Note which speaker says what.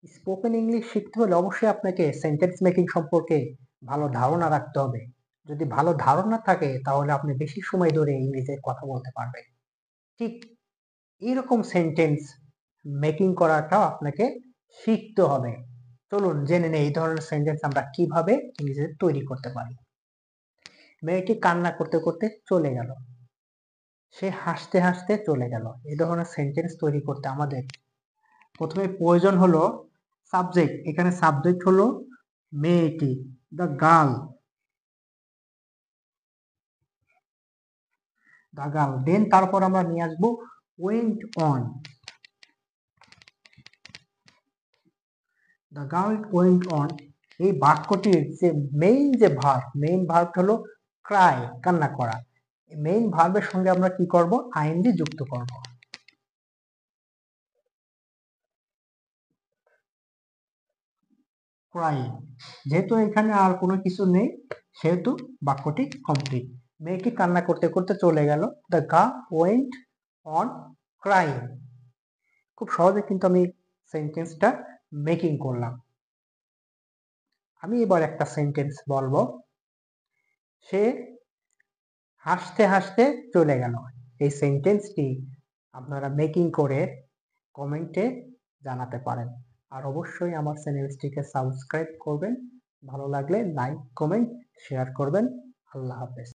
Speaker 1: Spoken English শিখতে হলে অবশ্যই আপনাকে সেন্টেন্স মেকিং সম্পর্কে ভালো ধারণা রাখতে হবে। যদি ভালো ধারণা থাকে তাহলে আপনি বেশি সময় ধরে ইংরেজিতে কথা বলতে পারবেন। ঠিক এরকম সেন্টেন্স মেকিং করাটাও আপনাকে শিখতে হবে। চলুন জেনে নেই এই ধরনের সেন্টেন্স আমরা কিভাবে ইংরেজিতে তৈরি করতে পারি। মেয়েটি কান্না করতে করতে চলে গেল। সে হাসতে হাসতে চলে গেল। এই ধরনের সেন্টেন্স তৈরি করতে আমাদের প্রথমে প্রয়োজন হলো সাবজেক্ট। এখানে সাবজেক্ট হলো মেয়েটি, the girl. The girl. Then তারপর আমরা নিয়ে আসবো went on. The girl went on. এই বাক্যটির যে মেইন ভার্ব হলো ক্রাই, কান্না করা। মেইন ভার্বের সঙ্গে আমরা কি করব? আইএনজি যুক্ত করব। ক্রাইং। যেহেতু এখানে আর কোনো কিছু নেই সেহেতু বাক্যটি কমপ্লিট। মেয়েটি কান্না করতে করতে চলে গেল। The girl went on crying. খুব সহজে কিন্তু আমি সেন্টেন্সটা মেকিং করলাম। আমি এবার একটা সেন্টেন্স বলবো। সে হাসতে হাসতে চলে গেল। এই সেন্টেন্সটি আপনারা মেকিং করে কমেন্টে জানাতে পারেন। আর অবশ্যই আমার চ্যানেলটিকে সাবস্ক্রাইব করবেন। ভালো লাগলে লাইক, কমেন্ট, শেয়ার করবেন। আল্লাহ হাফেজ।